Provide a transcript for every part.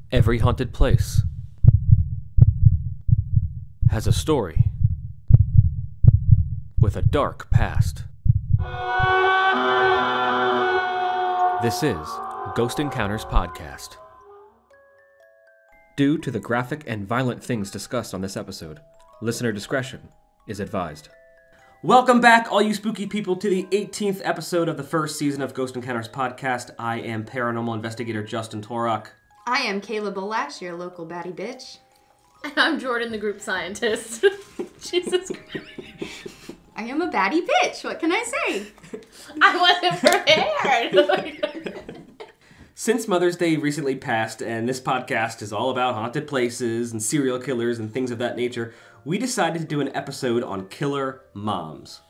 Every haunted place has a story with a dark past. This is Ghost Encounters Podcast. Due to the graphic and violent things discussed on this episode, listener discretion is advised. Welcome back, all you spooky people, to the 18th episode of the first season of Ghost Encounters Podcast. I am paranormal investigator Justin Torok. I am Kayla Bolash, your local baddie bitch. And I'm Jordan, the group scientist. Jesus Christ. I am a baddie bitch. What can I say? I wasn't prepared. Since Mother's Day recently passed, and this podcast is all about haunted places and serial killers and things of that nature, we decided to do an episode on killer moms.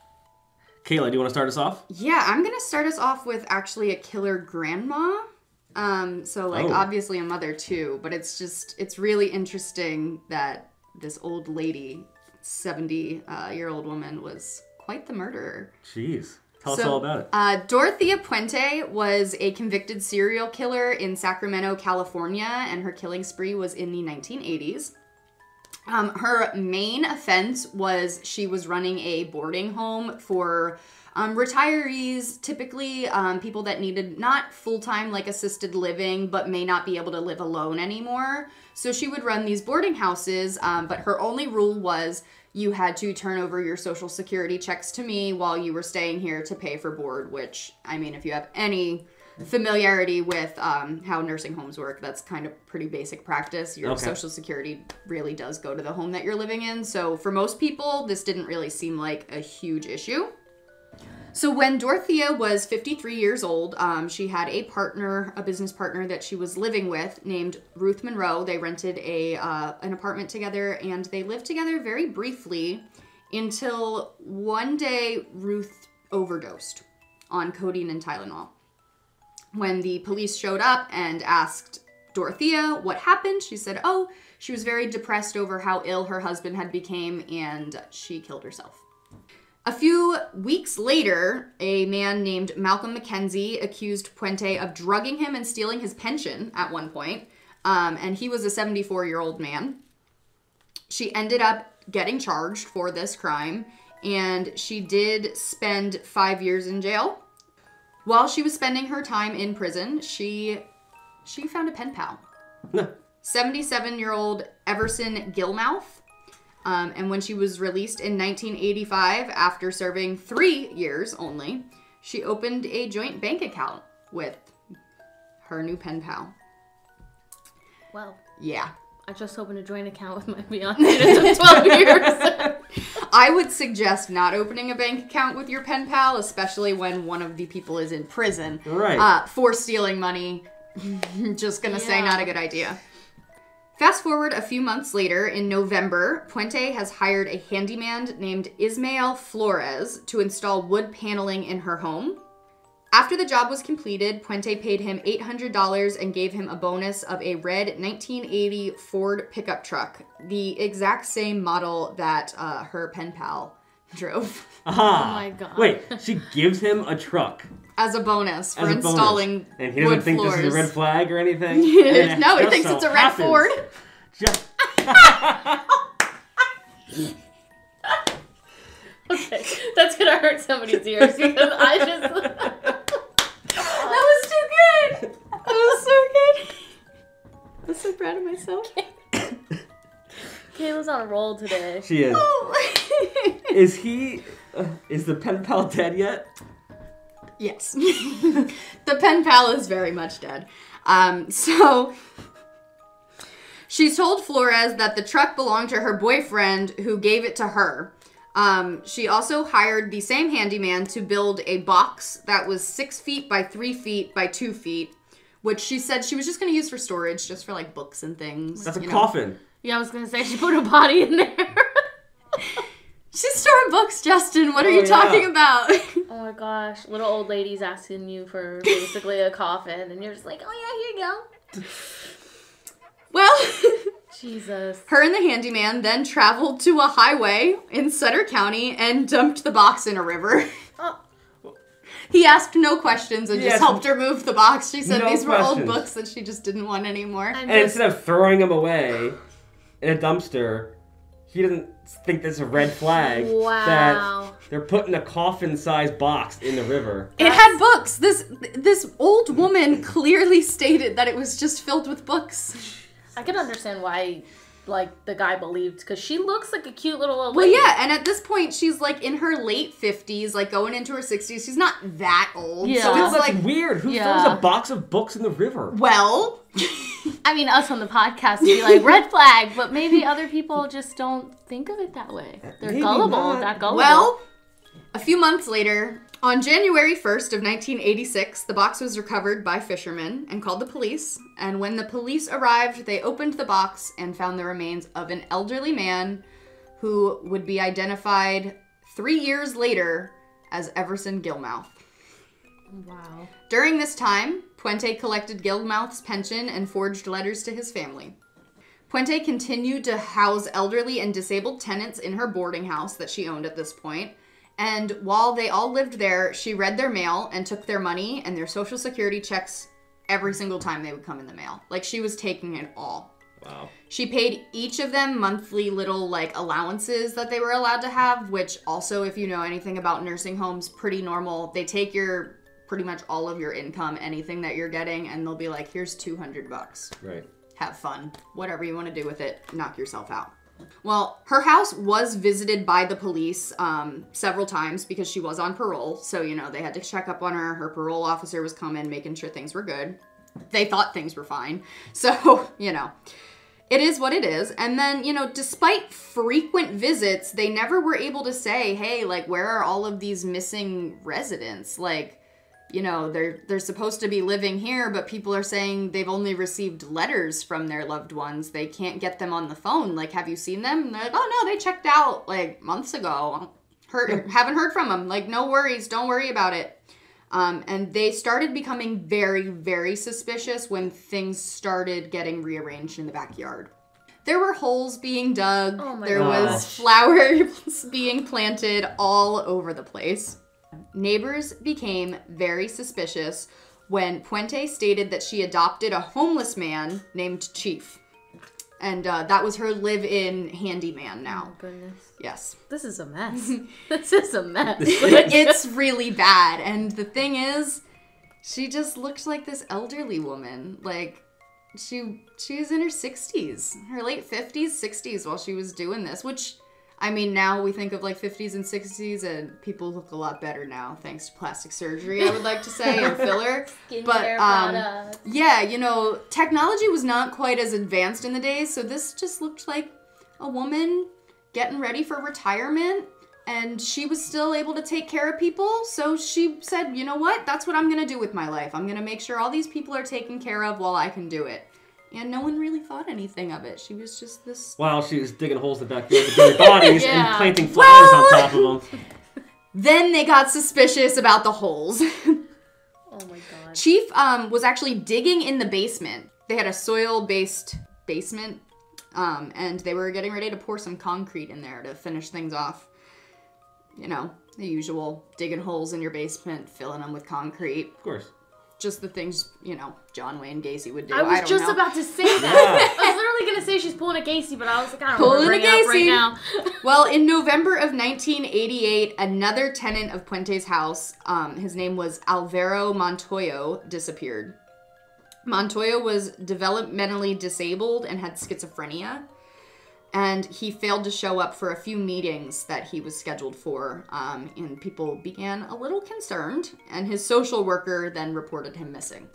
Kayla, do you want to start us off? Yeah, I'm going to start us off with actually a killer grandma. Obviously a mother too, but it's really interesting that this old lady, 70-year-old woman, was quite the murderer. Jeez. Tell us all about it. Dorothea Puente was a convicted serial killer in Sacramento, California, and her killing spree was in the 1980s. Her main offense was she was running a boarding home for retirees, typically people that needed not full-time like assisted living, but may not be able to live alone anymore. So she would run these boarding houses, but her only rule was you had to turn over your social security checks to me while you were staying here to pay for board, which, I mean, if you have any familiarity with how nursing homes work, that's kind of pretty basic practice. Your social security really does go to the home that you're living in. So for most people, this didn't really seem like a huge issue. So when Dorothea was 53 years old, she had a business partner that she was living with named Ruth Monroe. They rented an apartment together, and they lived together very briefly until one day Ruth overdosed on codeine and Tylenol. When the police showed up and asked Dorothea what happened, she said, she was very depressed over how ill her husband had become, and she killed herself. A few weeks later, a man named Malcolm McKenzie accused Puente of drugging him and stealing his pension at one point, and he was a 74-year-old man. She ended up getting charged for this crime, and she did spend 5 years in jail. While she was spending her time in prison, she found a pen pal. 77-year-old Everson Gilmouth. And when she was released in 1985, after serving 3 years only, she opened a joint bank account with her new pen pal. Well. Yeah. I just opened a joint account with my fiancé of 12 years. I would suggest not opening a bank account with your pen pal, especially when one of the people is in prison. Right. For stealing money. Just gonna say not a good idea. Fast forward a few months later, in November, Puente has hired a handyman named Ismael Flores to install wood paneling in her home. After the job was completed, Puente paid him $800 and gave him a bonus of a red 1980 Ford pickup truck, the exact same model that her pen pal drove. Aha! Oh my god. Wait, she gives him a truck. As a bonus for installing wood floors. And he doesn't think this is a red flag or anything? No, he thinks it's a red Ford. Okay, that's gonna hurt somebody's ears because I just... That was too good! That was so good! I'm so proud of myself. Kayla's on a roll today. She is. Is the pen pal dead yet? Yes. The pen pal is very much dead. So she's told Flores that the truck belonged to her boyfriend who gave it to her. She also hired the same handyman to build a box that was 6 feet by 3 feet by 2 feet, which she said she was just going to use for storage, just for like books and things. That's a coffin. Yeah, I was going to say she put a body in there. She's storing books, Justin. What are you talking about? Oh my gosh. Little old ladies asking you for basically a coffin, and you're just like, oh yeah, here you go. Well, Jesus. Her and the handyman then traveled to a highway in Sutter County and dumped the box in a river. He asked no questions and just helped her move the box. She said these were old questions. books that she just didn't want anymore. And instead of throwing them away in a dumpster, he doesn't think that's a red flag that they're putting a coffin-sized box in the river. It had books. This old woman clearly stated that it was just filled with books. I can understand why, like, the guy believed, because she looks like a cute little old lady. Well, yeah, and at this point, she's, like, in her late 50s, like, going into her 60s. She's not that old. Yeah. So it's, That's like, weird. Who throws a box of books in the river? well... I mean, us on the podcast would be like, red flag, but maybe other people just don't think of it that way. They're Maybe gullible, not. that gullible. Well, a few months later, on January 1st of 1986, the box was recovered by fishermen and called the police. And when the police arrived, they opened the box and found the remains of an elderly man who would be identified 3 years later as Everson Gilmouth. Wow. During this time, Puente collected Gilmouth's pension and forged letters to his family. Puente continued to house elderly and disabled tenants in her boarding house that she owned at this point. And while they all lived there, she read their mail and took their money and their social security checks every single time they would come in the mail. Like, she was taking it all. Wow. She paid each of them monthly little, like, allowances that they were allowed to have, which also, if you know anything about nursing homes, pretty normal. They take your... pretty much all of your income, anything that you're getting, and they'll be like, here's $200. Right. Have fun. Whatever you want to do with it, knock yourself out. Well, her house was visited by the police several times because she was on parole. So, you know, they had to check up on her. Her parole officer was coming, making sure things were good. They thought things were fine. So, you know, it is what it is. And then, you know, despite frequent visits, they never were able to say, hey, like, where are all of these missing residents? Like, you know, they're supposed to be living here, but people are saying they've only received letters from their loved ones. They can't get them on the phone. Like, have you seen them? And they're like, oh, no, they checked out, like, months ago. Haven't heard from them. Like, no worries. Don't worry about it. And they started becoming very, very suspicious when things started getting rearranged in the backyard. There were holes being dug. Oh my there gosh. was flowers being planted all over the place. Neighbors became very suspicious when Puente stated that she adopted a homeless man named Chief. And that was her live-in handyman now. Oh, goodness. Yes. This is a mess. This is a mess. It's really bad. And the thing is, she just looked like this elderly woman. Like, she was in her 60s. Her late 50s, 60s while she was doing this, which... I mean, now we think of, like, 50s and 60s, and people look a lot better now, thanks to plastic surgery, I would like to say, and filler. Skincare products. Yeah, you know, technology was not quite as advanced in the days, so this just looked like a woman getting ready for retirement, and she was still able to take care of people, so she said, you know what, that's what I'm going to do with my life. I'm going to make sure all these people are taken care of while I can do it. And no one really thought anything of it. She was just this... While she was digging holes in the backyard with their bodies Yeah. and planting flowers on top of them. Then they got suspicious about the holes. Oh my god. Chief was actually digging in the basement. They had a soil-based basement, and they were getting ready to pour some concrete in there to finish things off. You know, the usual digging holes in your basement, filling them with concrete. Of course. Just the things, you know, John Wayne Gacy would do. I was don't just know. about to say that. I was literally going to say she's pulling a Gacy, but I was like, I don't want to bring it up right now. Well, in November of 1988, another tenant of Puente's house, his name was Alvaro Montoyo, disappeared. Montoyo was developmentally disabled and had schizophrenia. And he failed to show up for a few meetings that he was scheduled for, and people began a little concerned, and his social worker then reported him missing.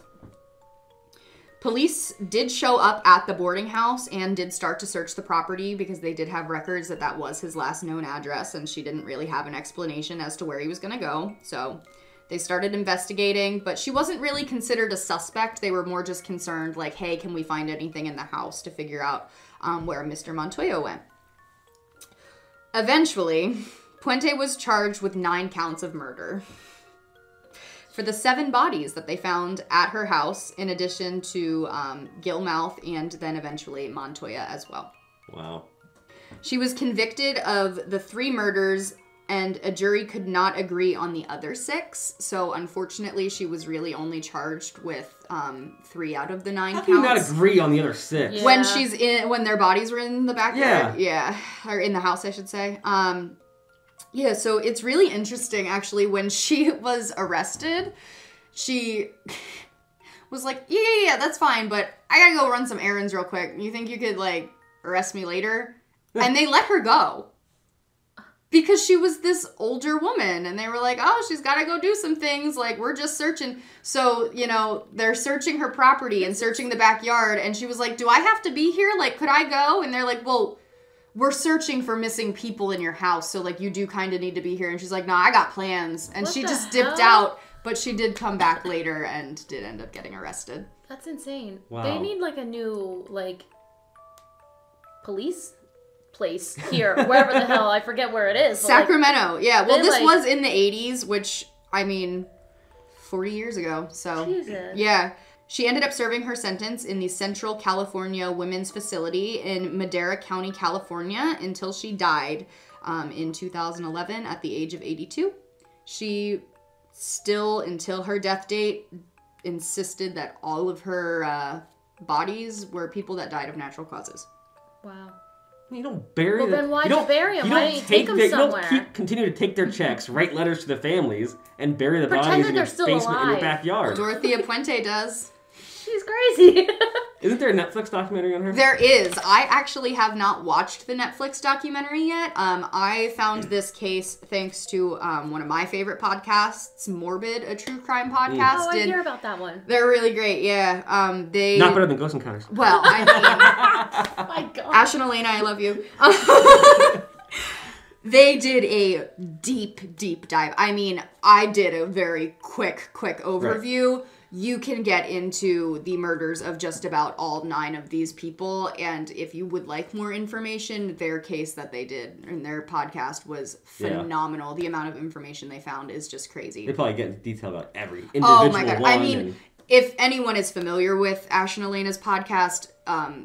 Police did show up at the boarding house and did start to search the property because they did have records that that was his last known address, and she didn't really have an explanation as to where he was going to go. So they started investigating, but she wasn't really considered a suspect. They were more just concerned, like, hey, can we find anything in the house to figure out where Mr. Montoyo went. Eventually, Puente was charged with 9 counts of murder for the 7 bodies that they found at her house, in addition to Gilmouth and then eventually Montoya as well. Wow. She was convicted of the 3 murders and a jury could not agree on the other 6. So unfortunately, she was really only charged with 3 out of the 9 counts. How can you not agree on the other 6? Yeah. When their bodies were in the backyard. Yeah. Or in the house, I should say. Yeah, so it's really interesting, actually. When she was arrested, she was like, yeah, that's fine, but I gotta go run some errands real quick. You think you could, like, arrest me later? And they let her go. Because she was this older woman, and they were like, oh, she's gotta go do some things, like, we're just searching. So, you know, they're searching her property and searching the backyard, and she was like, do I have to be here? Like, could I go? And they're like, well, we're searching for missing people in your house, so, like, you do kind of need to be here. And she's like, no, I got plans. And she just dipped out, but she did come back later and did end up getting arrested. That's insane. Wow. They need, like, a new, like, police place here, wherever the hell, I forget where it is. Sacramento, like, yeah. Well, this like, was in the 80s, which, I mean, 40 years ago, so. Jesus. Yeah. She ended up serving her sentence in the Central California Women's Facility in Madera County, California, until she died in 2011 at the age of 82. She still, until her death date, insisted that all of her bodies were people that died of natural causes. Wow. You don't bury them. Well, then why'd you bury them? Why don't you take them somewhere? You don't continue to take their checks, write letters to the families, and bury the bodies in your basement in your backyard. Dorothea Puente does. She's crazy. Isn't there a Netflix documentary on her? There is. I actually have not watched the Netflix documentary yet. I found this case thanks to one of my favorite podcasts, Morbid, a true crime podcast. Oh, I hear about that one. They're really great, yeah. They Not better than Ghost Encounters. Well, I mean... Oh my God. Ash and Elena, I love you. They did a deep, deep dive. I mean, I did a very quick overview. Right. You can get into the murders of just about all 9 of these people, and if you would like more information, their case that they did in their podcast was phenomenal. Yeah. The amount of information they found is just crazy. They probably get into detail about every individual one. Oh my God. I mean, if anyone is familiar with Ash and Elena's podcast,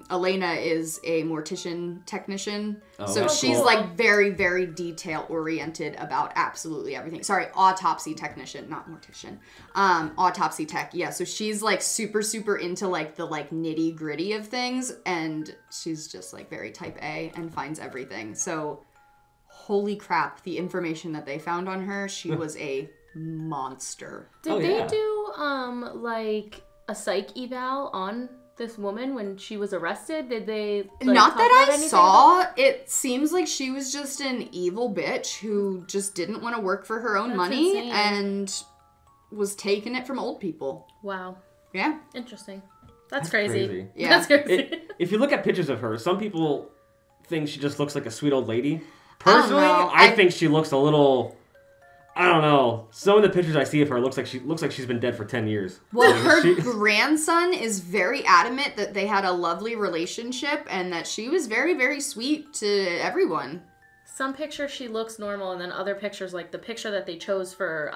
Elena is a mortician technician. So she's cool. Like very, very detail oriented about absolutely everything. Sorry, autopsy technician, not mortician. Autopsy tech. Yeah. So she's like super, super into like the like nitty gritty of things. And she's just like very type A and finds everything. So holy crap, the information that they found on her, she was a monster. Did they do like a psych eval on this woman when she was arrested? Did they not that I saw? It seems like she was just an evil bitch who just didn't want to work for her own money and was taking it from old people. Wow. Yeah. Interesting. That's crazy. Yeah. That's crazy. If you look at pictures of her, some people think she just looks like a sweet old lady. Personally, I think she looks a little... I don't know. Some of the pictures I see of her looks like she's been dead for 10 years. Well, her grandson is very adamant that they had a lovely relationship and that she was very, very sweet to everyone. Some pictures she looks normal, and then other pictures, like the picture that they chose for,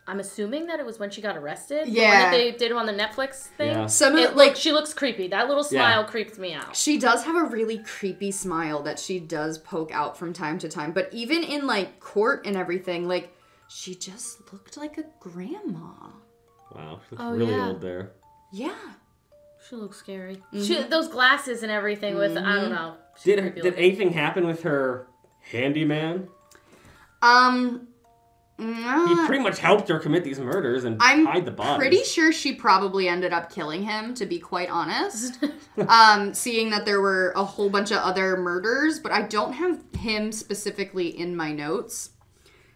I'm assuming that it was when she got arrested. Yeah. The one that they did on the Netflix thing. Yeah. She looks creepy. That little smile creeps me out. She does have a really creepy smile that she does poke out from time to time. But even in like court and everything, like she just looked like a grandma. Wow, she looks really old there. Yeah. She looks scary. Mm-hmm. Those glasses and everything with, I don't know. Did anything happen with her handyman? No. He pretty much helped her commit these murders and hide the bodies. I'm pretty sure she probably ended up killing him, to be quite honest. Seeing that there were a whole bunch of other murders, but I don't have him specifically in my notes.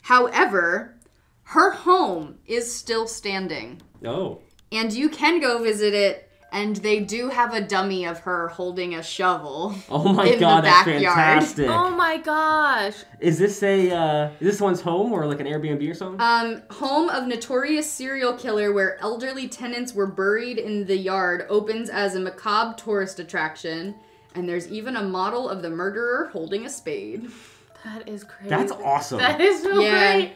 However, her home is still standing. Oh. And you can go visit it. And they do have a dummy of her holding a shovel. Oh my God, that's fantastic! Oh my gosh! Is this someone's home or like an Airbnb or something? Home of notorious serial killer where elderly tenants were buried in the yard opens as a macabre tourist attraction, and there's even a model of the murderer holding a spade. That is crazy. That's awesome. That is so great.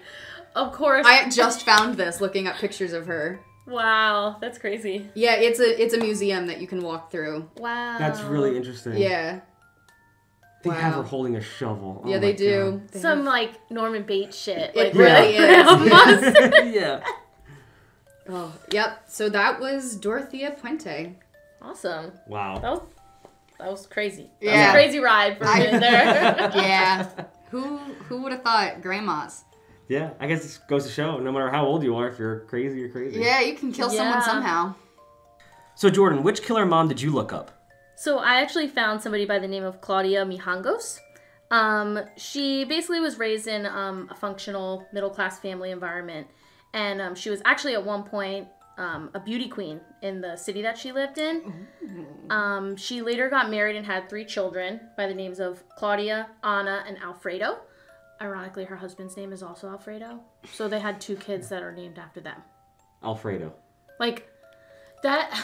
Of course. I just found this looking up pictures of her. Wow, that's crazy. Yeah, it's a museum that you can walk through. Wow. That's really interesting. Yeah. They have her holding a shovel. Yeah, they do. Some like Norman Bates shit. It Like, really is. Yeah. Oh, yep. So that was Dorothea Puente. Awesome. Wow. That was crazy. That Yeah. was a crazy ride for a minute there. Yeah. Who would have thought grandmas? Yeah, I guess it goes to show, no matter how old you are, if you're crazy, you're crazy. Yeah, you can kill someone somehow. So, Jordan, which killer mom did you look up? So I actually found somebody by the name of Claudia Mijangos. She basically was raised in a functional middle-class family environment. And she was actually at one point a beauty queen in the city that she lived in. She later got married and had 3 children by the names of Claudia, Anna, and Alfredo. Ironically, her husband's name is also Alfredo. So they had 2 kids that are named after them. Alfredo. Like, that...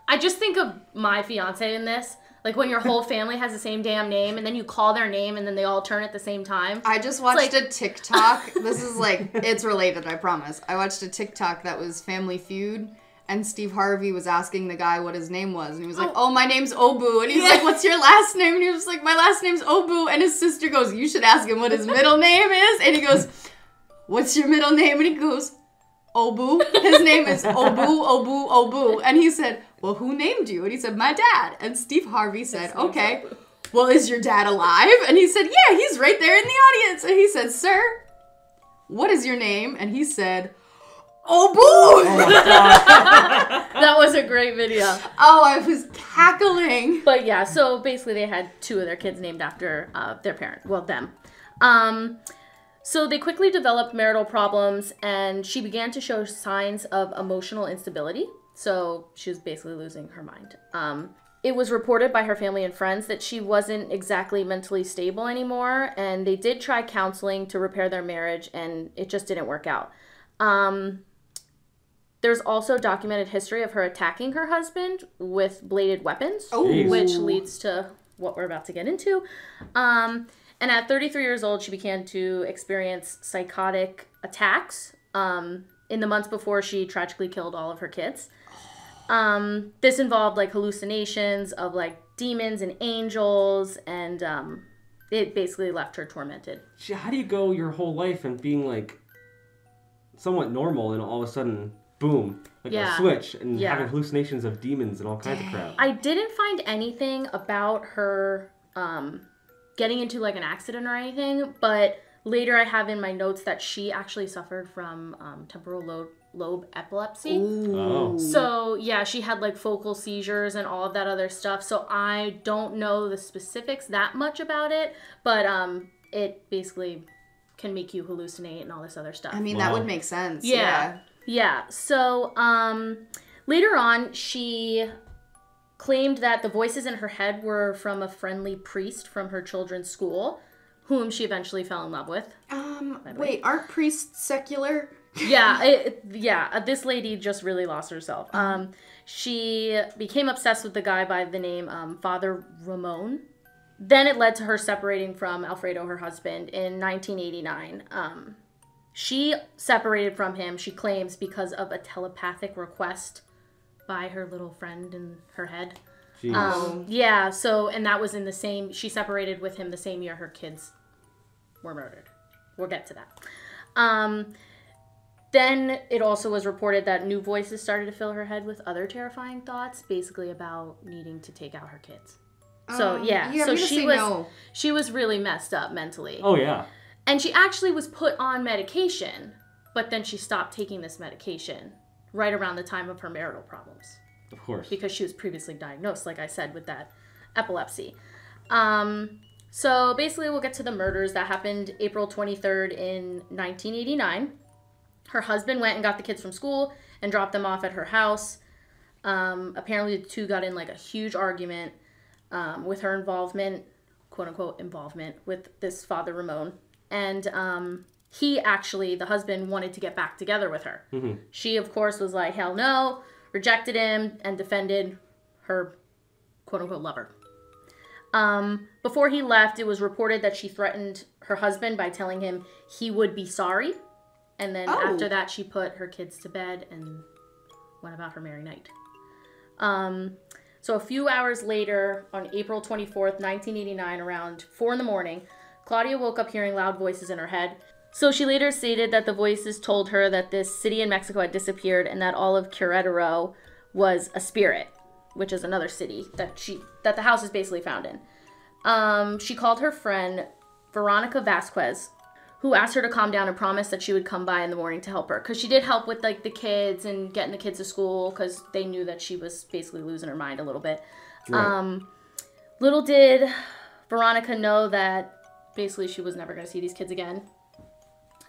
I just think of my fiance in this. Like, when your whole family has the same damn name, and then you call their name, and then they all turn at the same time. I just watched a TikTok. This is like, it's related, I promise. I watched a TikTok that was Family Feud, and Steve Harvey was asking the guy what his name was. And he was like, oh my name's Obu. And he's like, what's your last name? And he was like, my last name's Obu. And his sister goes, you should ask him what his middle name is. And he goes, what's your middle name? And he goes, Obu. His name is Obu, Obu, Obu. And he said, well, who named you? And he said, my dad. And Steve Harvey said, okay, well, is your dad alive? And he said, yeah, he's right there in the audience. And he said, sir, what is your name? And he said, Obu. Oh my God. That was a great video. Oh, I was cackling. But yeah, so basically they had 2 of their kids named after their parent. Well, them. So they quickly developed marital problems, and she began to show signs of emotional instability. So she was basically losing her mind. It was reported by her family and friends that she wasn't exactly mentally stable anymore, and they did try counseling to repair their marriage, and it just didn't work out. There's also documented history of her attacking her husband with bladed weapons, which leads to what we're about to get into. And at 33 years old, she began to experience psychotic attacks in the months before she tragically killed all of her kids. This involved like hallucinations of like demons and angels, and it basically left her tormented. How do you go your whole life and being like somewhat normal and all of a sudden, boom, like a switch, and having hallucinations of demons and all kinds of crap? I didn't find anything about her getting into like an accident or anything, but later I have in my notes that she actually suffered from temporal lobe epilepsy. Oh. So yeah, she had like focal seizures and all of that other stuff. So I don't know the specifics that much about it, but it basically can make you hallucinate and all this other stuff. I mean, that would make sense. Yeah. So later on, she claimed that the voices in her head were from a friendly priest from her children's school, whom she eventually fell in love with. Wait, aren't priests secular? This lady just really lost herself. She became obsessed with the guy by the name Father Ramon. Then it led to her separating from Alfredo, her husband, in 1989. She separated from him, she claims, because of a telepathic request by her little friend in her head. And that was in the same, she separated with him the same year her kids were murdered. We'll get to that. Then it also was reported that new voices started to fill her head with other terrifying thoughts, basically about needing to take out her kids. So she was really messed up mentally. Oh yeah. And she actually was put on medication, but then she stopped taking this medication right around the time of her marital problems. Of course. Because she was previously diagnosed, like I said, with that epilepsy. So basically we'll get to the murders that happened April 23rd in 1989. Her husband went and got the kids from school and dropped them off at her house. Apparently the 2 got in like a huge argument with her involvement, quote unquote involvement, with this Father Ramon. And he actually, the husband, wanted to get back together with her. Mm-hmm. She, of course, was like, hell no, rejected him, and defended her quote unquote lover. Before he left, it was reported that she threatened her husband by telling him he would be sorry. And then after that, she put her kids to bed and went about her merry night. So a few hours later, on April 24th, 1989, around 4 in the morning, Claudia woke up hearing loud voices in her head. So she later stated that the voices told her that this city in Mexico had disappeared and that all of Querétaro was a spirit, which is another city that the house is basically found in. She called her friend Veronica Vasquez, who asked her to calm down and promised that she would come by in the morning to help her. Because she did help with, like, the kids and getting the kids to school because they knew that she was basically losing her mind a little bit. Right. Little did Veronica know that basically she was never going to see these kids again.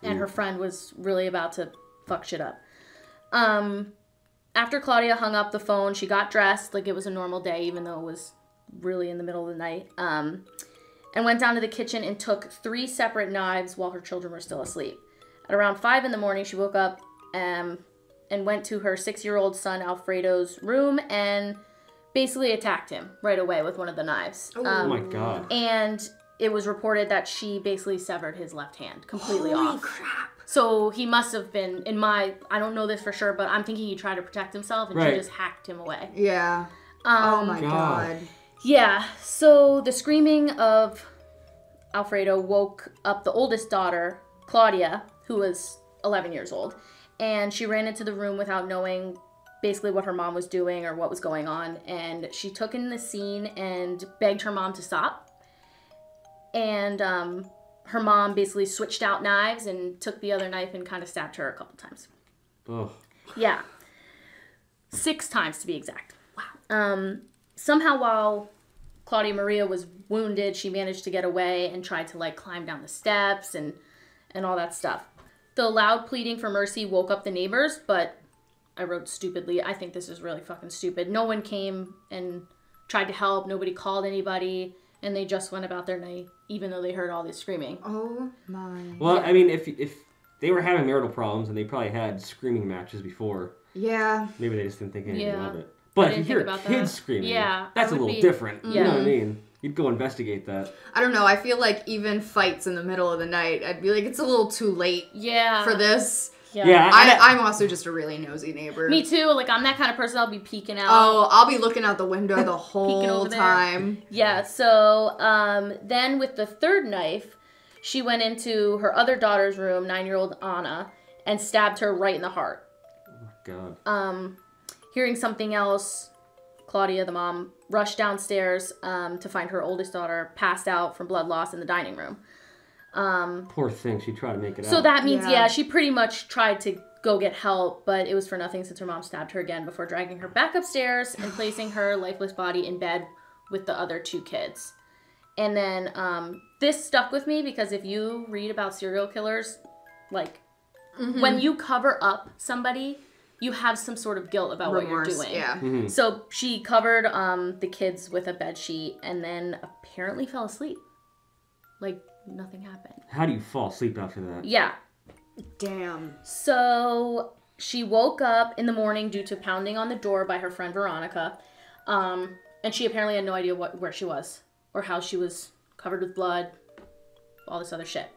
And her friend was really about to fuck shit up. After Claudia hung up the phone, she got dressed like it was a normal day, even though it was really in the middle of the night. And went down to the kitchen and took 3 separate knives while her children were still asleep. At around 5 in the morning, she woke up and went to her 6-year-old son Alfredo's room and basically attacked him right away with one of the knives. Oh my God. And it was reported that she basically severed his left hand completely off. Holy crap. So he must have been, I don't know this for sure, but I'm thinking he tried to protect himself and she just hacked him away. Yeah. Oh my God. Yeah, so the screaming of Alfredo woke up the oldest daughter, Claudia, who was 11 years old, and she ran into the room without knowing basically what her mom was doing or what was going on, and she took in the scene and begged her mom to stop, and her mom basically switched out knives and took the other knife and kind of stabbed her a couple times. Oh. Yeah. 6 times to be exact. Wow. Somehow while Claudia Maria was wounded, she managed to get away and tried to, like, climb down the steps and all that stuff. The loud pleading for mercy woke up the neighbors, but I wrote stupidly. I think this is really fucking stupid. No one came and tried to help. Nobody called anybody, and they just went about their night, even though they heard all this screaming. Oh my. Well, I mean, if they were having marital problems and they probably had screaming matches before, maybe they just didn't think anything of it. But if you hear kids screaming, that's a little different. You know what I mean? You'd go investigate that. I don't know. I feel like even fights in the middle of the night, I'd be like, it's a little too late for this. Yeah. I'm also just a really nosy neighbor. Me too. Like, I'm that kind of person. I'll be peeking out. Oh, I'll be looking out the window the whole time. Yeah. So then with the 3rd knife, she went into her other daughter's room, 9-year-old Anna, and stabbed her right in the heart. Oh, God. Hearing something else, Claudia, the mom, rushed downstairs to find her oldest daughter passed out from blood loss in the dining room. Poor thing. She tried to make it out. So that means, she pretty much tried to go get help, but it was for nothing since her mom stabbed her again before dragging her back upstairs and placing her lifeless body in bed with the other 2 kids. And then this stuck with me because if you read about serial killers, like, when you cover up somebody, you have some sort of guilt about what you're doing. Yeah. Mm-hmm. So she covered the kids with a bed sheet and then apparently fell asleep. Like, nothing happened. How do you fall asleep after that? Yeah. Damn. So she woke up in the morning due to pounding on the door by her friend Veronica. And she apparently had no idea where she was or how she was covered with blood, all this other shit.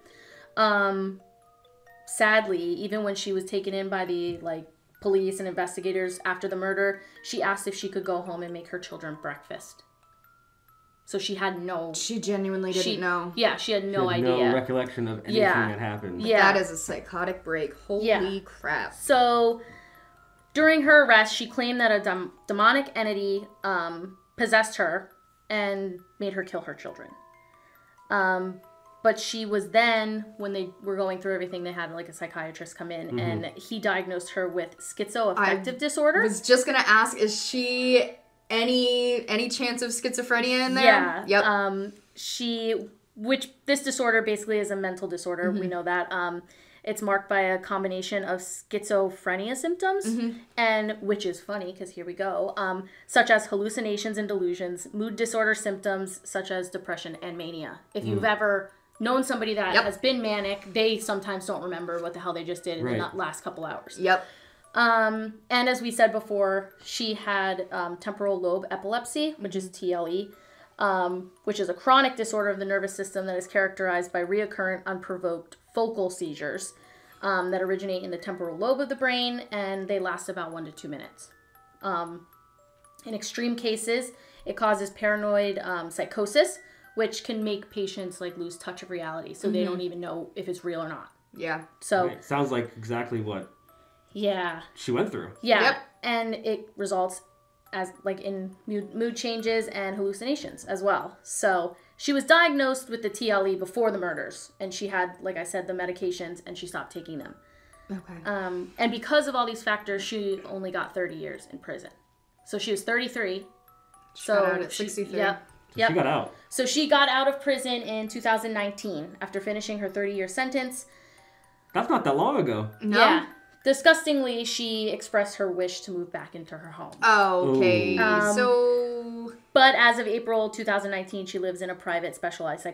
Sadly, even when she was taken in by the, like, police and investigators after the murder, she asked if she could go home and make her children breakfast. So she had no... She genuinely didn't know. Yeah, she had no idea. No recollection of anything that happened. Yeah. That is a psychotic break. Holy crap. So, during her arrest, she claimed that a demonic entity possessed her and made her kill her children. But she was then, when they were going through everything, they had, like, a psychiatrist come in, and he diagnosed her with schizoaffective disorder. I was just going to ask, is she... Any chance of schizophrenia in there? Yeah. Yep. This disorder basically is a mental disorder. We know that. It's marked by a combination of schizophrenia symptoms, and which is funny because here we go, such as hallucinations and delusions, mood disorder symptoms such as depression and mania. If you've ever known somebody that has been manic, they sometimes don't remember what the hell they just did in the last couple hours. Yep. And as we said before, she had temporal lobe epilepsy, which is TLE, which is a chronic disorder of the nervous system that is characterized by reoccurrent, unprovoked focal seizures that originate in the temporal lobe of the brain, and they last about 1 to 2 minutes. In extreme cases, it causes paranoid psychosis, which can make patients like lose touch of reality, so they don't even know if it's real or not. Yeah. So Right. Sounds like exactly what she went through. Yeah. Yep. And it results as like in mood changes and hallucinations as well. So she was diagnosed with the TLE before the murders, and she had, like I said, the medications, and she stopped taking them. Okay. And because of all these factors, she only got 30 years in prison. So she was 33. She got out at 63. Yep. So she got out. So she got out of prison in 2019 after finishing her 30-year sentence. That's not that long ago. No? Yeah. Disgustingly, she expressed her wish to move back into her home. Oh, okay. Ooh. So... But as of April 2019, she lives in a private specialized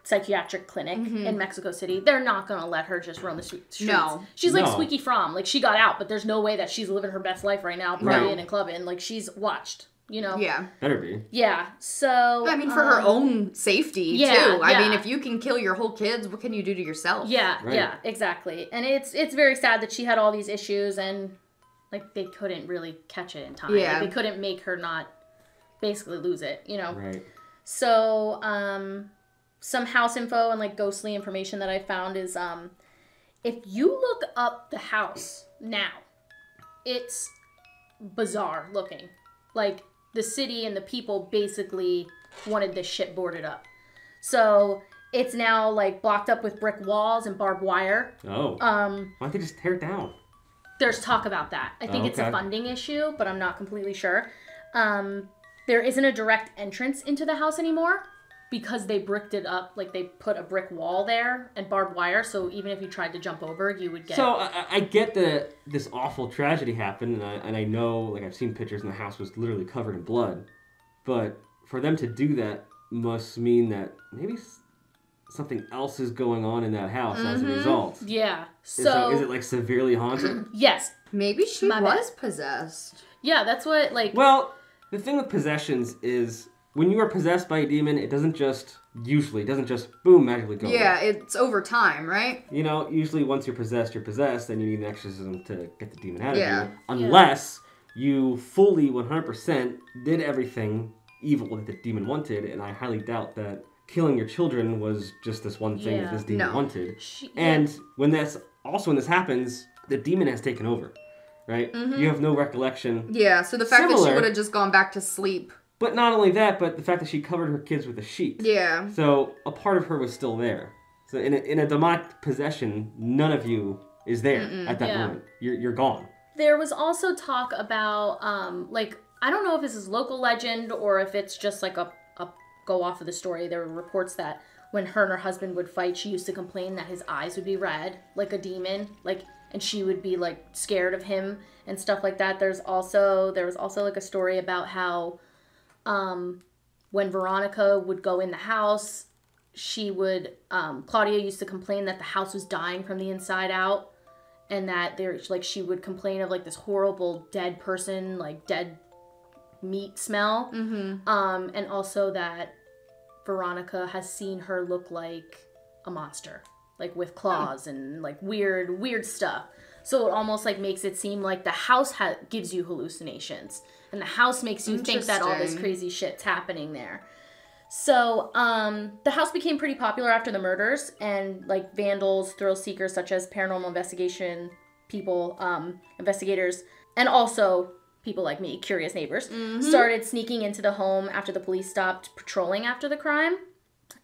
psychiatric clinic in Mexico City. They're not going to let her just roam the streets. No. She's like No. Squeaky Fromm. Like, she got out, but there's no way that she's living her best life right now, partying and clubbing. Like, she's watched, you know? Yeah. Better be. Yeah. So... I mean, for her own safety, too. I yeah. mean, if you can kill your whole kids, what can you do to yourself? Yeah, Right. yeah, exactly. And it's very sad that she had all these issues and, like, they couldn't really catch it in time. Yeah. Like, they couldn't make her not basically lose it, you know? Right. So, some house info and, like, ghostly information that I found is, if you look up the house now, it's bizarre looking. Like, the city and the people basically wanted this shit boarded up. So, it's now, like, blocked up with brick walls and barbed wire. Oh. Why don't they just tear it down? There's talk about that. I think it's a okay. funding issue, but I'm not completely sure. There isn't a direct entrance into the house anymore because they bricked it up. Like, they put a brick wall there and barbed wire, so even if you tried to jump over, you would get... So I get that this awful tragedy happened, and I know, like, I've seen pictures, and the house was literally covered in blood. But for them to do that must mean that maybe something else is going on in that house as a result. Yeah. Is it like severely haunted? Yes. Maybe she My was possessed. Yeah, that's what, like... Well, the thing with possessions is when you are possessed by a demon, it doesn't just boom, magically go Yeah, away. it's over time, right? You know, usually once you're possessed, then you need an exorcism to get the demon out of you. Unless you fully 100% did everything evil that the demon wanted, and I highly doubt that killing your children was just this one thing that this demon wanted. And when this happens, the demon has taken over, right? You have no recollection. Yeah, so the fact that she Similar. would have just gone back to sleep. But not only that, but the fact that she covered her kids with a sheet. Yeah. So a part of her was still there. So in a demonic possession, none of you is there at that moment. You're gone. There was also talk about, like, I don't know if this is local legend or if it's just like a go off of the story. There were reports that when her and her husband would fight, she used to complain that his eyes would be red, like a demon, like, and she would be like scared of him and stuff like that. There was also like a story about how when Veronica would go in the house, she would Claudia used to complain that the house was dying from the inside out, and that she would complain of like this horrible dead person, like dead meat smell. And also that Veronica has seen her look like a monster, like with claws and like weird stuff. So it almost like makes it seem like the house gives you hallucinations, and the house makes you think that all this crazy shit's happening there. So the house became pretty popular after the murders, and like vandals, thrill seekers such as paranormal investigation people, investigators, and also people like me, curious neighbors, started sneaking into the home after the police stopped patrolling after the crime.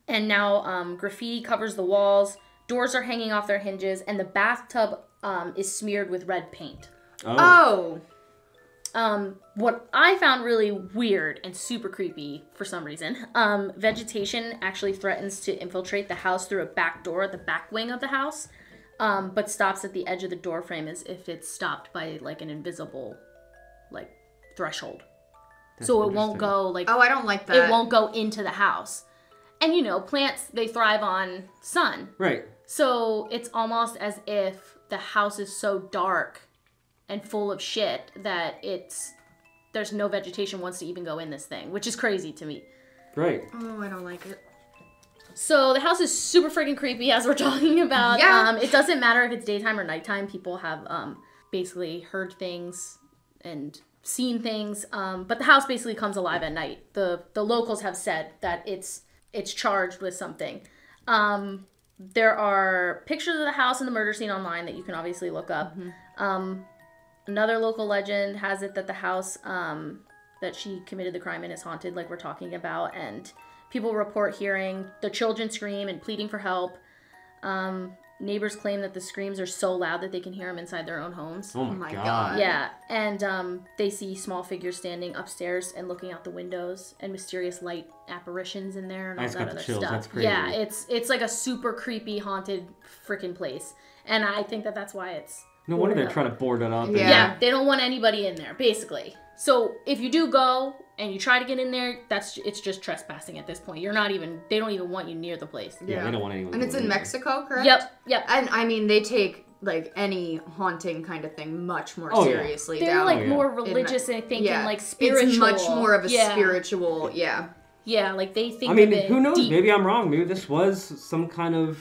And now graffiti covers the walls, doors are hanging off their hinges, and the bathtub is smeared with red paint. Oh. What I found really weird and super creepy for some reason, vegetation actually threatens to infiltrate the house through a back door at the back wing of the house, but stops at the edge of the door frame as if it's stopped by like an invisible like threshold. So it won't go like... Oh, I don't like that. It won't go into the house. And you know, plants, they thrive on sun. Right. So it's almost as if the house is so dark and full of shit that there's no vegetation wants to even go in this thing, which is crazy to me. Right. Oh, I don't like it. So the house is super freaking creepy, as we're talking about. Yeah. It doesn't matter if it's daytime or nighttime. People have basically heard things and seen things. But the house basically comes alive at night. The locals have said that it's charged with something. There are pictures of the house and the murder scene online that you can obviously look up. Another local legend has it that the house that she committed the crime in is haunted, like we're talking about, and people report hearing the children scream and pleading for help. Neighbors claim that the screams are so loud that they can hear them inside their own homes. Oh my God. Yeah, and they see small figures standing upstairs and looking out the windows, and mysterious light apparitions in there and all that other stuff. That's crazy. Yeah, it's like a super creepy, haunted freaking place, and I think that's why it's. No wonder they're trying to board it up. Yeah, they don't want anybody in there, basically. So if you do go and you try to get in there, it's just trespassing at this point. They don't even want you near the place. Yeah, they don't want anyone. And it's in Mexico, correct? Yep. And I mean, they take like any haunting kind of thing much more seriously. They're like more religious, I think, and like spiritual. It's much more of a spiritual, Yeah, like they think. I mean, of it who knows? deep. Maybe I'm wrong. Maybe this was some kind of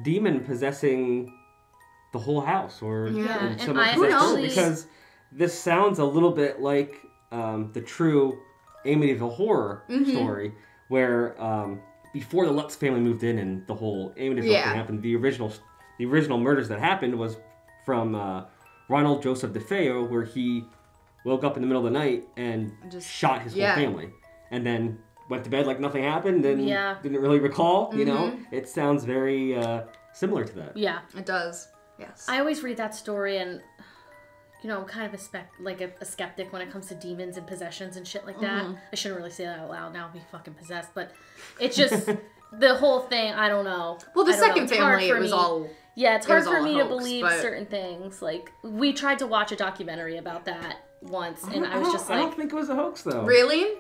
demon possessing the whole house, or some because this sounds a little bit like the true Amityville horror story, where before the Lutz family moved in and the whole Amityville thing happened, the original murders that happened was from Ronald Joseph DeFeo, where he woke up in the middle of the night and just shot his whole family, and then went to bed like nothing happened and didn't really recall. You know, it sounds very similar to that. Yeah, it does. Yes. I always read that story and, I'm kind of a skeptic when it comes to demons and possessions and shit like that. I shouldn't really say that out loud now, be fucking possessed, but it's just, the whole thing, I don't know. Well, the second family, it was all... Yeah, it's hard for me to believe certain things. Like, we tried to watch a documentary about that once, and I was just like... I don't think it was a hoax, though. Really?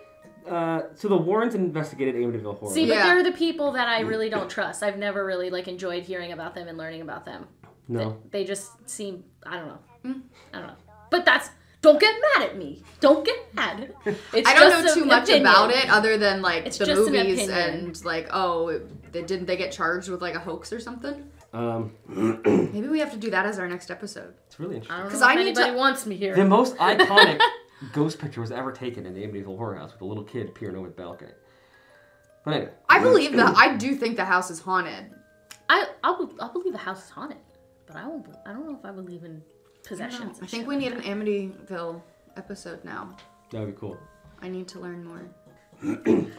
So the Warrens investigated Amityville horror. See, but they're the people that I really don't trust. I've never really, enjoyed hearing about them and learning about them. No. They just seem, I don't know. But don't get mad at me. Don't get mad. I don't know too much about it other than, the movies and, didn't they get charged with, a hoax or something? Maybe we have to do that as our next episode. It's really interesting. I don't know if anybody wants me here. The most iconic ghost picture was ever taken in the Amityville horror house with a little kid peering over the balcony. But anyway. I believe that. I do think the house is haunted. I'll believe the house is haunted. But I don't know if I believe in possessions. I think we need an Amityville episode now. That would be cool. I need to learn more.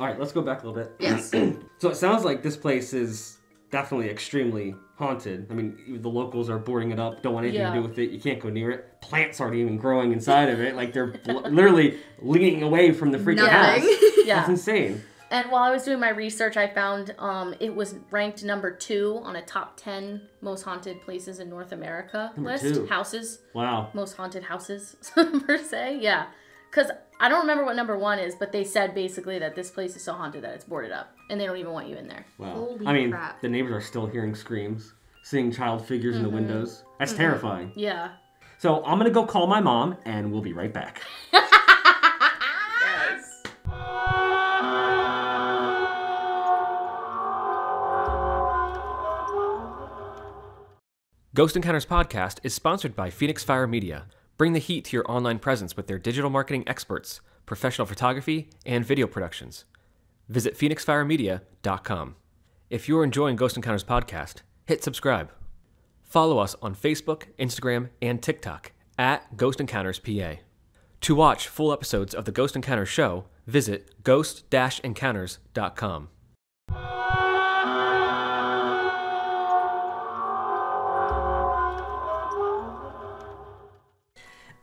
All right, let's go back a little bit. Yes. So it sounds like this place is definitely extremely haunted. I mean, even the locals are boarding it up, don't want anything to do with it. You can't go near it. Plants aren't even growing inside of it. Like, they're literally leaning away from the freaking house. Yeah. That's insane. And while I was doing my research, I found it was ranked number 2 on a top 10 most haunted places in North America list. 2. Houses. Wow. Most haunted houses, per se. Yeah. Because I don't remember what number 1 is, but they said basically that this place is so haunted that it's boarded up. And they don't even want you in there. Wow. Holy crap. The neighbors are still hearing screams, seeing child figures in the windows. That's terrifying. Yeah. So I'm going to go call my mom, and we'll be right back. Ghost Encounters Podcast is sponsored by Phoenix Fire Media. Bring the heat to your online presence with their digital marketing experts, professional photography, and video productions. Visit phoenixfiremedia.com. If you're enjoying Ghost Encounters Podcast, hit subscribe. Follow us on Facebook, Instagram, and TikTok at Ghost Encounters PA. To watch full episodes of the Ghost Encounters show, visit ghost-encounters.com.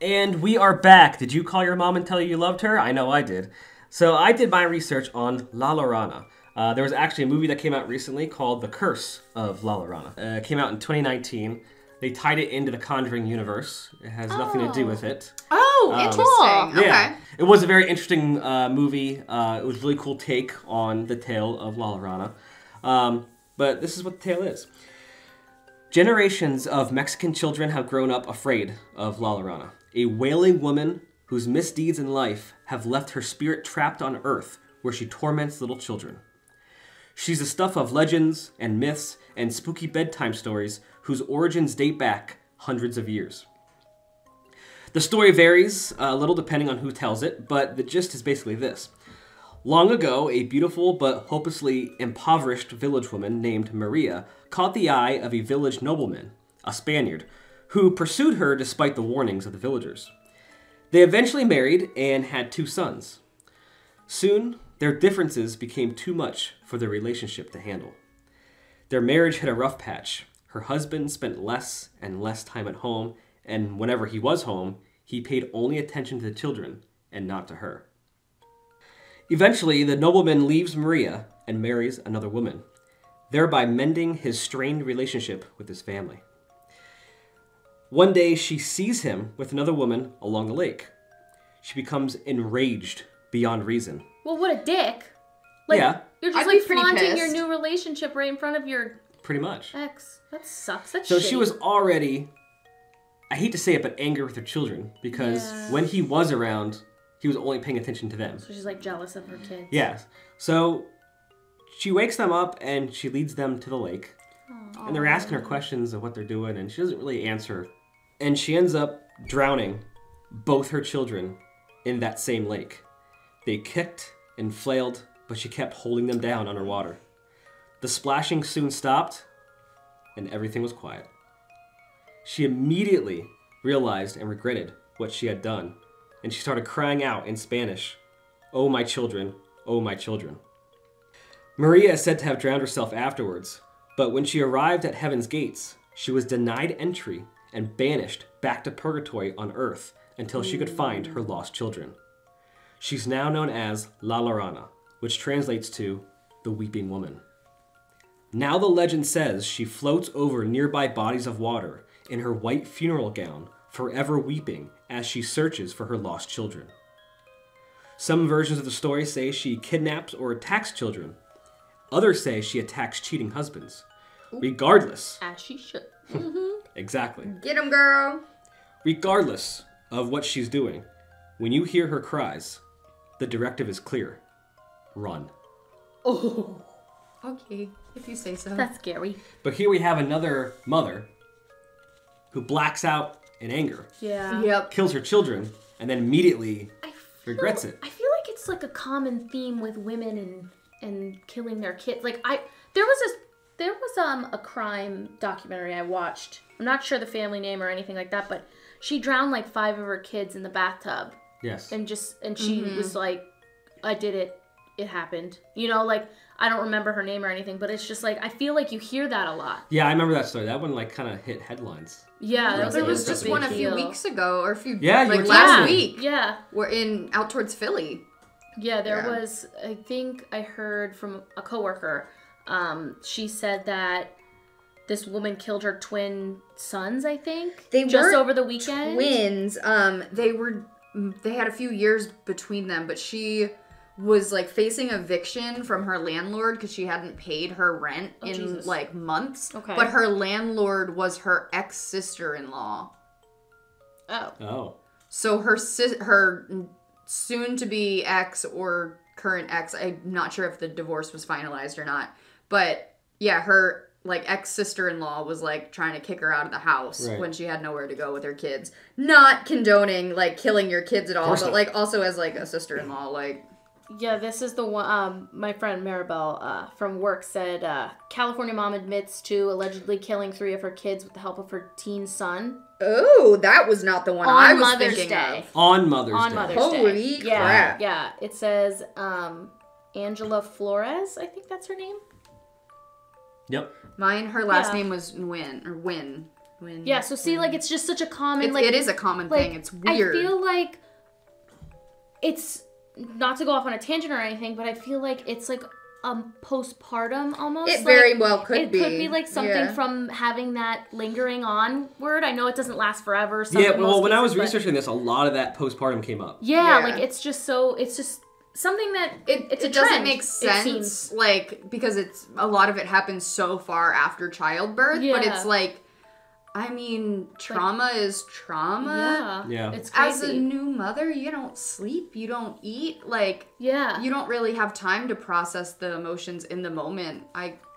And we are back. Did you call your mom and tell her you loved her? I know I did. So I did my research on La Llorona. There was actually a movie that came out recently called The Curse of La Llorona. It came out in 2019. They tied it into the Conjuring universe. It has nothing to do with it. Oh, interesting. Yeah. Okay. It was a very interesting movie. It was a really cool take on the tale of La Llorona. But this is what the tale is. Generations of Mexican children have grown up afraid of La Llorona, a wailing woman whose misdeeds in life have left her spirit trapped on Earth, where she torments little children. She's the stuff of legends and myths and spooky bedtime stories whose origins date back hundreds of years. The story varies a little depending on who tells it, but the gist is basically this. Long ago, a beautiful but hopelessly impoverished village woman named Maria caught the eye of a village nobleman, a Spaniard, who pursued her despite the warnings of the villagers. They eventually married and had 2 sons. Soon, their differences became too much for their relationship to handle. Their marriage hit a rough patch. Her husband spent less and less time at home, and whenever he was home, he paid only attention to the children and not to her. Eventually, the nobleman leaves Maria and marries another woman, thereby mending his strained relationship with his family. One day, she sees him with another woman along the lake. She becomes enraged beyond reason. Well, what a dick. Like, yeah. You're just I'd be like pretty flaunting your pissed. new relationship right in front of your Pretty much. ex. That sucks. That's So shitty. she was already, I hate to say it, but angry with her children because Yeah. when he was around, he was only paying attention to them. So she's like jealous of her kids. Yes. So she wakes them up and she leads them to the lake. And they're asking her questions of what they're doing, and she doesn't really answer. And she ends up drowning both her children in that same lake. They kicked and flailed, but she kept holding them down underwater. The splashing soon stopped, and everything was quiet. She immediately realized and regretted what she had done, and she started crying out in Spanish, "Oh, my children, oh, my children." Maria is said to have drowned herself afterwards, but when she arrived at heaven's gates, she was denied entry and banished back to purgatory on earth until she could find her lost children. She's now known as La Llorona, which translates to the Weeping Woman. Now the legend says she floats over nearby bodies of water in her white funeral gown, forever weeping as she searches for her lost children. Some versions of the story say she kidnaps or attacks children. Others say she attacks cheating husbands. Regardless. As she should. Exactly. Get him, girl. Regardless of what she's doing, when you hear her cries, the directive is clear. Run. Oh, Okay, if you say so. that's scary. But here we have another mother who blacks out in anger, Yeah. Yep. kills her children, and then immediately regrets it. I feel like it's like a common theme with women and killing their kids. Like there was a crime documentary I watched. I'm not sure the family name or anything like that, but she drowned like 5 of her kids in the bathtub. Yes. And she was like, I did it. It happened. You know, like I don't remember her name or anything, but it's just like I feel like you hear that a lot. Yeah, I remember that story. That one like kind of hit headlines. Yeah, that There a was just big one a few deal. weeks ago, or a few, Yeah, you like were last telling me. week. Yeah. We're out towards Philly. Yeah, there Yeah. was, I think I heard from a coworker, she said that this woman killed her twin sons, I think. They just weren't over the weekend. Twins. They had a few years between them, but she was like facing eviction from her landlord because she hadn't paid her rent in Jesus. like months. Okay. But her landlord was her ex-sister-in-law. Oh. Oh. So her soon-to-be ex or current ex, I'm not sure if the divorce was finalized or not, but yeah, her like ex-sister-in-law was like trying to kick her out of the house Right. when she had nowhere to go with her kids. Not condoning like killing your kids at all, course but not. like also as like a sister-in-law, like Yeah, this is the one, my friend Maribel from work said, California mom admits to allegedly killing 3 of her kids with the help of her teen son. oh, that was not the one On I was Mother's thinking Day. of. On Mother's On Day. Mother's Holy Day. Yeah, crap. yeah. It says Angela Flores, I think that's her name. Yep. Mine, her last Yeah. name was Win. Yeah, so see, like, it's just such a common, It is a common like, thing. It's weird. I feel like it's, not to go off on a tangent or anything, but I feel like it's like postpartum almost. It like, very well could be. It could be like something Yeah. from having that lingering onward. I know it doesn't last forever. Yeah, well, when I was cases, but- researching this, a lot of that postpartum came up. Yeah, Yeah. like it's just something that it's a it doesn't trend, make it sense, seems. like, because it's a lot of it happens so far after childbirth, but Yeah. it's like, I mean, trauma is trauma. Yeah, Yeah. it's crazy. As a new mother, you don't sleep, you don't eat, like, yeah, you don't really have time to process the emotions in the moment.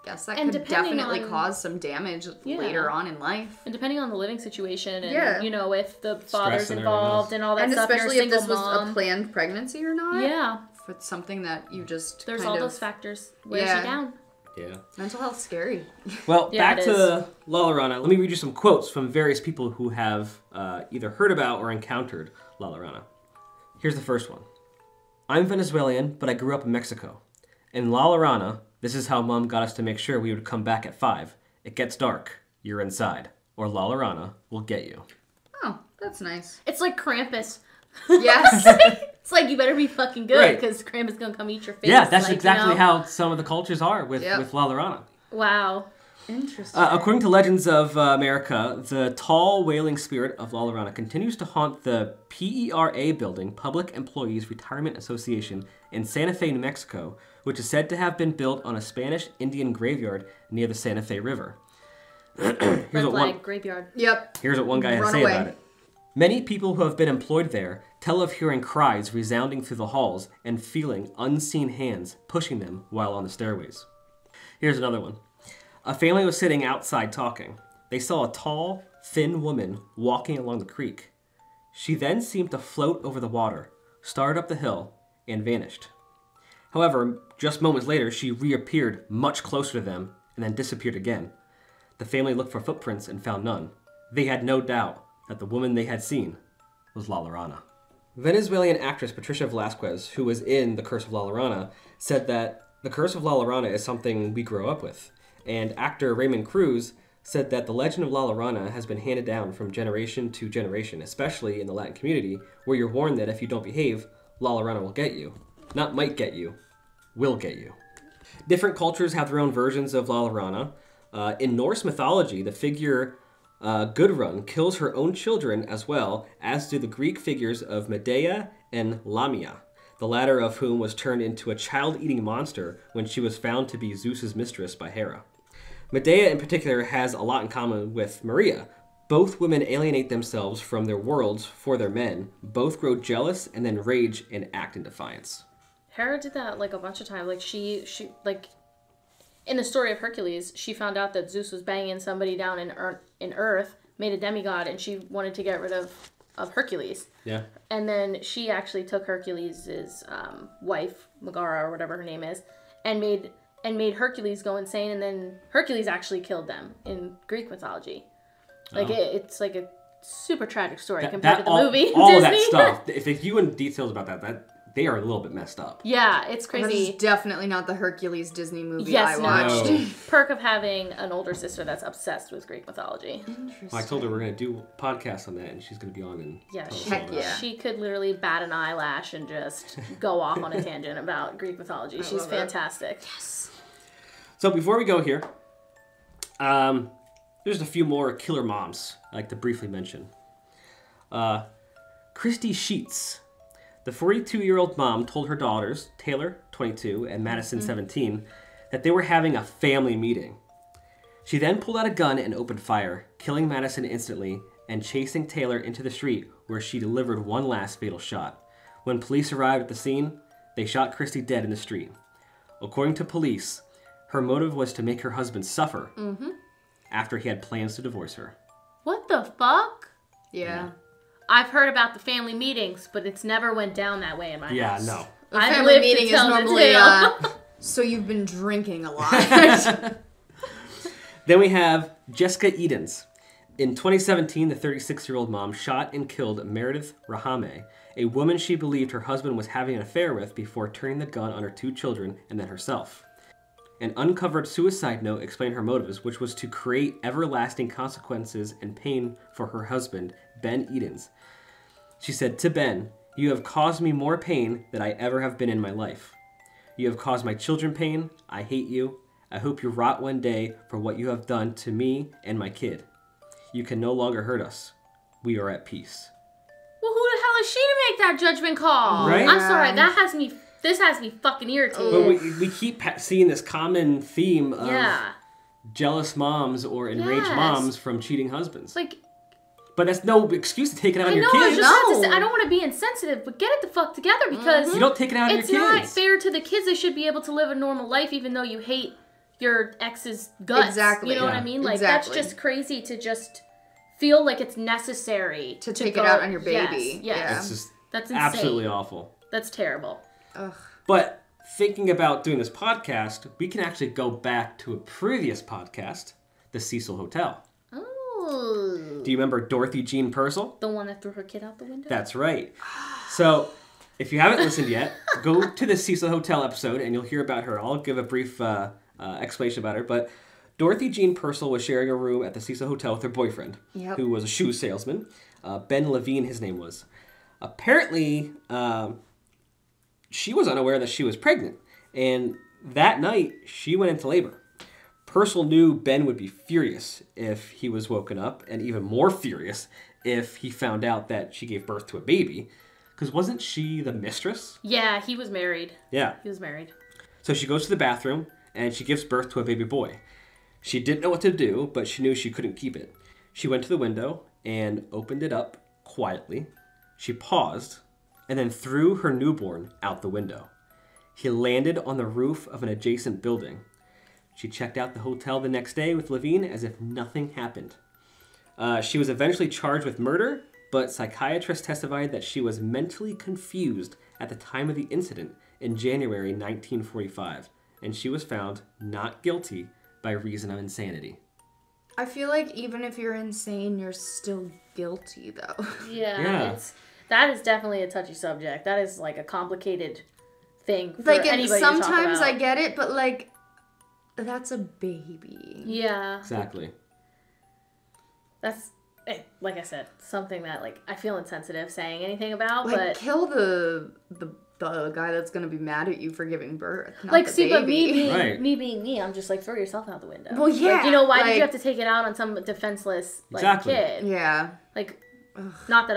guess that could definitely cause some damage later on in life. And depending on the living situation and, you know, if the father's involved and all that and stuff. And especially if this was mom. a planned pregnancy or not. Yeah. If it's something that you just There's all those factors. Wears you down. Yeah. Mental health's scary. Well, back to La Llorona. Let me read you some quotes from various people who have either heard about or encountered La Llorona. Here's the first one. I'm Venezuelan, but I grew up in Mexico. In La Llorona, this is how Mom got us to make sure we would come back at 5. It gets dark. You're inside. Or La Llorona will get you. Oh, that's nice. It's like Krampus. Yes. It's like, you better be fucking good, because Krampus is going to come eat your face. Yeah, that's exactly how some of the cultures are with La Llorona. Wow. Interesting. According to Legends of America, the tall, wailing spirit of La Llorona continues to haunt the PERA building, Public Employees Retirement Association, in Santa Fe, New Mexico, which is said to have been built on a Spanish Indian graveyard near the Santa Fe River. Red flag, graveyard. Yep. Here's what one guy had to say about it. Many people who have been employed there tell of hearing cries resounding through the halls and feeling unseen hands pushing them while on the stairways. Here's another one. A family was sitting outside talking. They saw a tall, thin woman walking along the creek. She then seemed to float over the water, started up the hill, and vanished. However, just moments later, she reappeared much closer to them and then disappeared again. The family looked for footprints and found none. They had no doubt that the woman they had seen was La Llorona. Venezuelan actress Patricia Velasquez, who was in The Curse of La Llorona, said that the Curse of La Llorona is something we grow up with. And actor Raymond Cruz said that the legend of La Llorona has been handed down from generation to generation, especially in the Latin community, where you're warned that if you don't behave, La Llorona will get you. Not might get you, will get you. Different cultures have their own versions of La Llorona. In Norse mythology, the figure Gudrun kills her own children as well, as do the Greek figures of Medea and Lamia, the latter of whom was turned into a child-eating monster when she was found to be Zeus's mistress by Hera. Medea in particular has a lot in common with Maria. Both women alienate themselves from their worlds for their men. Both grow jealous and then rage and act in defiance. Hera did that like a bunch of times. Like she like in the story of Hercules, she found out that Zeus was banging somebody down in Earth, made a demigod, and she wanted to get rid of Hercules. Yeah. And then she actually took Hercules' wife, Megara or whatever her name is, and made Hercules go insane, and then Hercules actually killed them in Greek mythology. Like it's like a super tragic story compared to the movie. All Disney. of that stuff. If you went into details about that they are a little bit messed up. Yeah, it's crazy. This is definitely not the Hercules Disney movie I watched. No. Perk of having an older sister that's obsessed with Greek mythology. Interesting. Well, I told her we're going to do a podcast on that, and she's going to be on and Yeah, tell us all that. she could literally bat an eyelash and just go off on a tangent about Greek mythology. She's fantastic. Yes. So before we go here, there's a few more killer moms I'd like to briefly mention. Christy Sheets. The 42-year-old mom told her daughters, Taylor, 22, and Madison, 17, that they were having a family meeting. She then pulled out a gun and opened fire, killing Madison instantly and chasing Taylor into the street where she delivered one last fatal shot. When police arrived at the scene, they shot Christy dead in the street. According to police, her motive was to make her husband suffer after he had plans to divorce her. What the fuck? Yeah. I've heard about the family meetings, but it's never went down that way in my house. Yeah, no. A family meeting is normally, so you've been drinking a lot. Then we have Jessica Edens. In 2017, the 36-year-old mom shot and killed Meredith Rahame, a woman she believed her husband was having an affair with before turning the gun on her 2 children and then herself. An uncovered suicide note explained her motives, which was to create everlasting consequences and pain for her husband, Ben Edens. She said, "To Ben, you have caused me more pain than I ever have been in my life. You have caused my children pain. I hate you. I hope you rot one day for what you have done to me and my kid. You can no longer hurt us. We are at peace." Well, who the hell is she to make that judgment call? Right? I'm sorry, this has me fucking irritated. But we keep seeing this common theme of jealous moms or enraged moms from cheating husbands. Like, but that's no excuse to take it out on your kids. I don't want to be insensitive, but get it the fuck together because you don't take it out on your kids. It's not fair to the kids. They should be able to live a normal life even though you hate your ex's guts. Exactly. You know what I mean? Like, exactly. that's just crazy to just feel like it's necessary to take it out on your baby. Yes, yes. Yeah. It's just That's insane. absolutely awful. That's terrible. Ugh. But thinking about doing this podcast, we can actually go back to a previous podcast, the Cecil Hotel. Oh. Do you remember Dorothy Jean Purcell? The one that threw her kid out the window? That's right. So, if you haven't listened yet, go to the Cecil Hotel episode and you'll hear about her. I'll give a brief explanation about her. But Dorothy Jean Purcell was sharing a room at the Cecil Hotel with her boyfriend, who was a shoe salesman. Ben Levine, his name was. Apparently, she was unaware that she was pregnant. And that night, she went into labor. Purcell knew Ben would be furious if he was woken up, and even more furious if he found out that she gave birth to a baby. Because wasn't she the mistress? Yeah, he was married. Yeah. He was married. So she goes to the bathroom, and she gives birth to a baby boy. She didn't know what to do, but she knew she couldn't keep it. She went to the window and opened it up quietly. She paused, and then threw her newborn out the window. He landed on the roof of an adjacent building. She checked out the hotel the next day with Levine as if nothing happened. She was eventually charged with murder, but psychiatrists testified that she was mentally confused at the time of the incident in January 1945, and she was found not guilty by reason of insanity. I feel like even if you're insane, you're still guilty, though. Yeah. That is definitely a touchy subject. That is like a complicated thing for Like, anybody sometimes to talk about. I get it, but like, that's a baby. Yeah. Exactly. That's, like I said, something that like I feel insensitive saying anything about, Like, but kill the guy that's gonna be mad at you for giving birth. Not like, the see, but baby. me being me, I'm just like, throw yourself out the window. Well, yeah, like, you know, why did like- you have to take it out on some defenseless like Exactly. kid? Yeah. Like, not that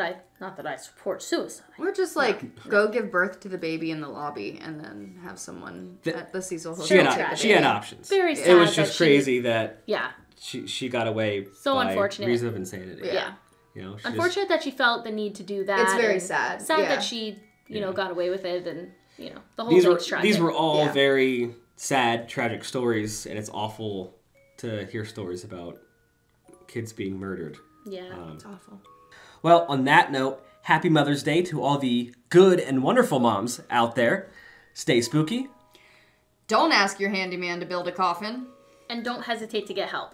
I support suicide. Or just like go give birth to the baby in the lobby and then have someone at the Cecil Hotel. She had, take the she had baby. options. Very It sad was that just she- crazy that Yeah. she got away So by unfortunate. reason of insanity. Yeah. You know, she Unfortunate that she felt the need to do that. It's very and sad, Sad yeah. that she, you know, got away with it, and you know, the whole these thing's tragic. were all Yeah. very sad, tragic stories, and it's awful to hear stories about kids being murdered. Yeah. It's awful. Well, on that note, happy Mother's Day to all the good and wonderful moms out there. Stay spooky. Don't ask your handyman to build a coffin. And don't hesitate to get help.